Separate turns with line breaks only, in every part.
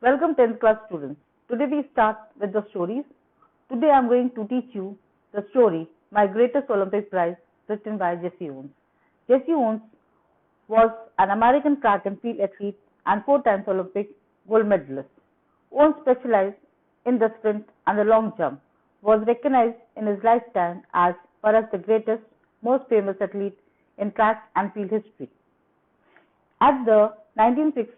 Welcome 10th class students. Today we start with the stories. Today I am going to teach you the story My Greatest Olympic Prize, written by Jesse Owens. Jesse Owens was an American track and field athlete and 4 times Olympic gold medalist. Owens specialized in the sprint and the long jump, was recognized in his lifetime as perhaps the greatest, most famous athlete in track and field history. At the 1906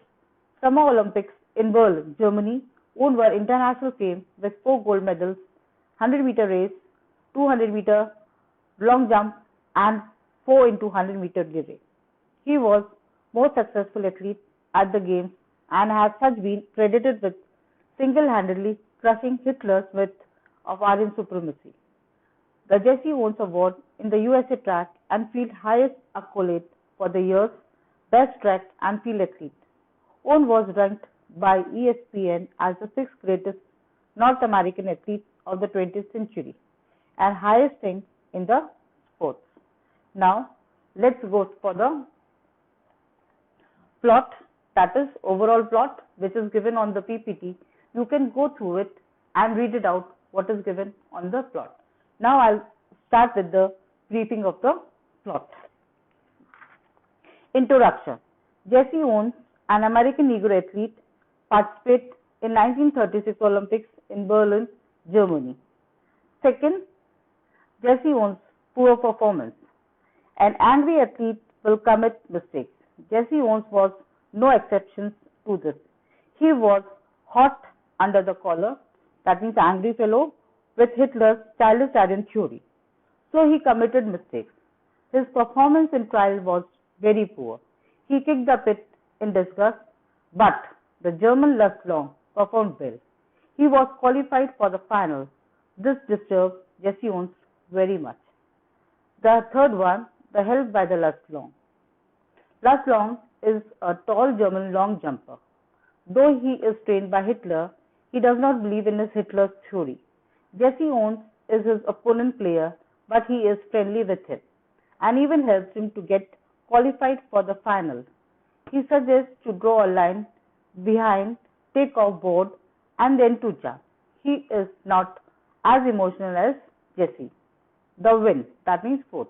Summer Olympics in Berlin, Germany, Owens won international fame with 4 gold medals, 100-meter race, 200-meter long jump, and 4 into 100-meter relay. He was most successful athlete at the games and has thus been credited with single-handedly crushing Hitler's myth of Aryan supremacy. The Jesse Owens Award in the USA Track and Field highest accolade for the year's Best Track and Field Athlete. Owens was ranked by ESPN as the 6th greatest North American athlete of the 20th century and highest rank in the sports. Now, let's go for the plot, that is overall plot, which is given on the PPT. You can go through it and read it out what is given on the plot. Now, I'll start with the briefing of the plot. Introduction. Jesse Owens, an American Negro athlete, participated in 1936 Olympics in Berlin, Germany. Second, Jesse Owens' poor performance. An angry athlete will commit mistakes. Jesse Owens was no exception to this. He was hot under the collar, that means angry fellow, with Hitler's childish Aryan theory. So he committed mistakes. His performance in trial was very poor. He kicked the pit in disgust, but the German Lars Long performed well. He was qualified for the final. This disturbed Jesse Owens very much. The third one, the help by the Lars Long. Lars Long is a tall German long jumper. Though he is trained by Hitler, he does not believe in Hitler's theory. Jesse Owens is his opponent player, but he is friendly with him and even helps him to get qualified for the final. He suggests to draw a line behind, take off board, and then to jump. He is not as emotional as Jesse. The win, that means fourth.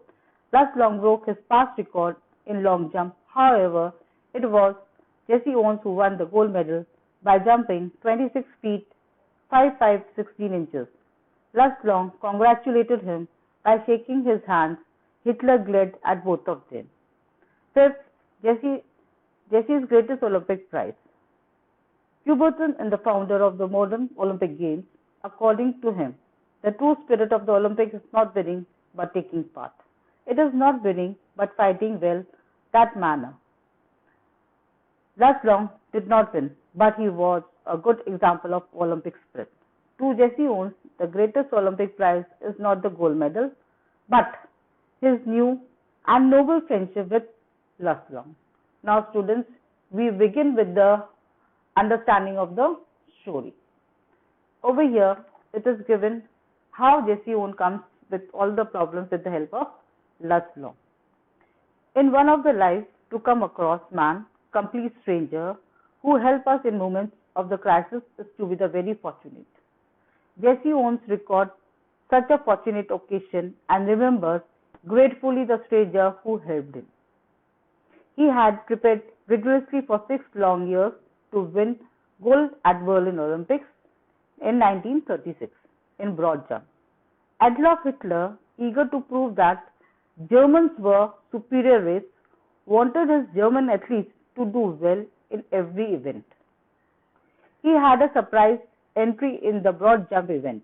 Lars Long broke his past record in long jump. However, it was Jesse Owens who won the gold medal by jumping 26 feet 5'16 inches. Lars Long congratulated him by shaking his hands. Hitler glared at both of them. Fifth, Jesse's greatest Olympic prize. Coubertin is the founder of the modern Olympic Games. According to him, the true spirit of the Olympics is not winning but taking part. It is not winning but fighting well that manner. Lars Long did not win, but he was a good example of Olympic spirit. To Jesse Owens, the greatest Olympic prize is not the gold medal, but his new and noble friendship with Lars Long. Now, students, we begin with the understanding of the story. Over here, it is given how Jesse Owens comes with all the problems with the help of Lars Long. In one of the lives, to come across man, complete stranger, who help us in moments of the crisis is to be the very fortunate. Jesse Owens records such a fortunate occasion and remembers gratefully the stranger who helped him. He had prepared rigorously for 6 long years to win gold at Berlin Olympics in 1936 in broad jump. Adolf Hitler, eager to prove that Germans were superior race, wanted his German athletes to do well in every event. He had a surprise entry in the broad jump event.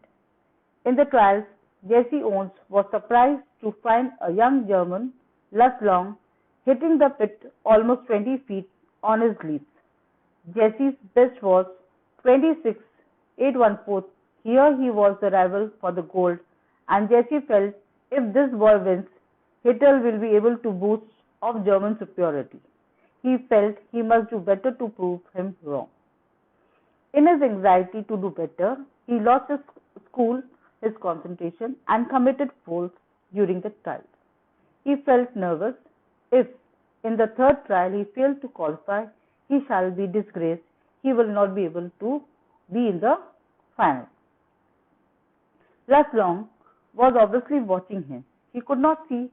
In the trials, Jesse Owens was surprised to find a young German, Lars Long, hitting the pit almost 20 feet on his leaps. Jesse's best was 26.814. Here he was the rival for the gold, and Jesse felt if this boy wins, Hitler will be able to boast of German superiority. He felt he must do better to prove him wrong. In his anxiety to do better, he lost his school, his concentration, and committed faults during the trial. He felt nervous. If in the third trial he failed to qualify, he shall be disgraced. he will not be able to be in the final. Les Long was obviously watching him. He could not see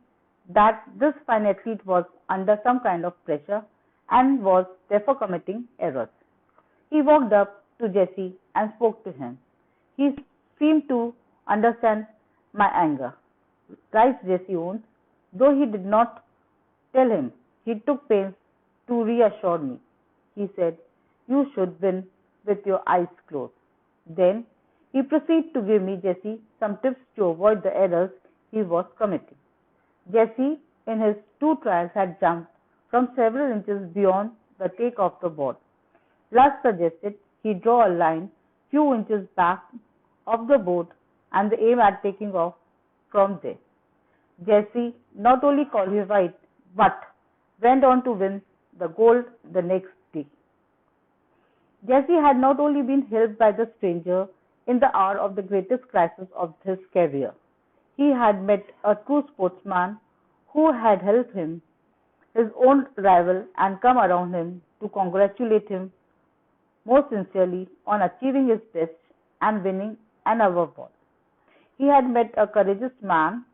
that this fine athlete was under some kind of pressure and was therefore committing errors. He walked up to Jesse and spoke to him. He seemed to understand my anger, writes Jesse Owens. Though he did not tell him, he took pains to reassure me. He said, "You should win with your eyes closed." Then he proceeded to give me Jesse some tips to avoid the errors he was committing. Jesse, in his two trials, had jumped from several inches beyond the take of the board. Last suggested he draw a line few inches back of the board and the aim at taking off from there. Jesse not only qualified but went on to win the gold the next day. Jesse had not only been helped by the stranger in the hour of the greatest crisis of his career, he had met a true sportsman who had helped him, his own rival, and come around him to congratulate him most sincerely on achieving his best and winning an award. He had met a courageous man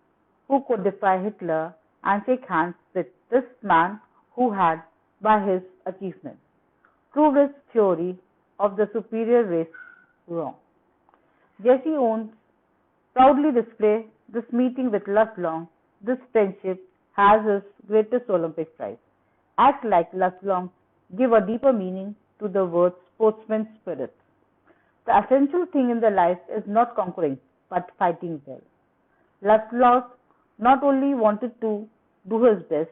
who could defy Hitler and shake hands with this man who had, by his achievements, proved his theory of the superior race wrong. Jesse Owens proudly displays this meeting with Les Long. This friendship has his greatest Olympic prize. Act like Les Long, give a deeper meaning to the word sportsman spirit. The essential thing in the life is not conquering, but fighting well. Les Long not only wanted to do his best,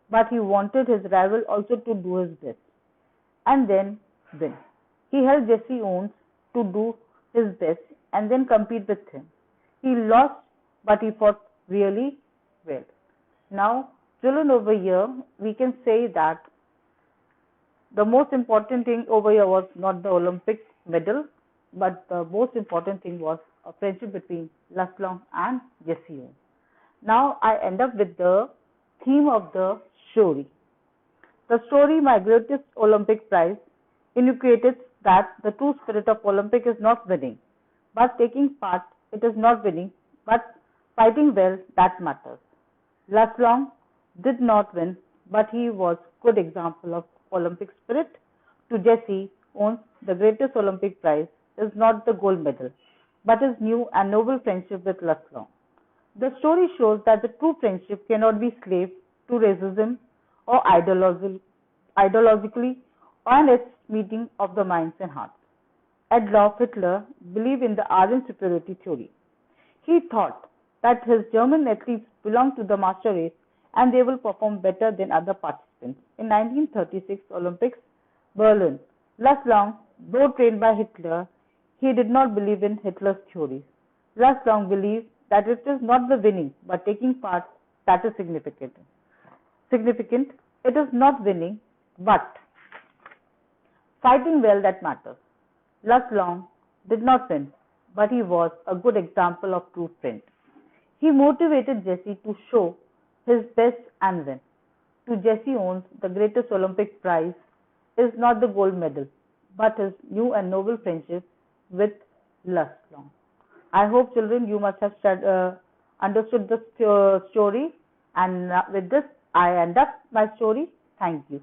but he wanted his rival also to do his best, and then win. He helped Jesse Owens to do his best and then compete with him. He lost, but he fought really well. Now, children, over here, we can say that the most important thing over here was not the Olympic medal, but the most important thing was a friendship between Les Long and Jesse Owens. Now, I end up with the theme of the story. The story, My Greatest Olympic Prize, indicated that the true spirit of Olympic is not winning, but taking part. It is not winning, but fighting well that matters. Les Long did not win, but he was a good example of Olympic spirit. To Jesse Owens, the greatest Olympic prize is not the gold medal, but his new and noble friendship with Les Long. The story shows that the true friendship cannot be slave to racism or ideologically on its meeting of the minds and hearts. Adolf Hitler believed in the Aryan superiority theory. He thought that his German athletes belong to the master race and they will perform better than other participants. In 1936 Olympics, Berlin, Les Long, though trained by Hitler, he did not believe in Hitler's theories. Les Long believed that it is not the winning but taking part that is significant. It is not winning but fighting well that matters. Les Long did not win, but he was a good example of true friend. He motivated Jesse to show his best and win. To Jesse Owens, the greatest Olympic prize is not the gold medal, but his new and noble friendship with Les Long. I hope, children, you must have understood the story, and with this, I end up my story. Thank you.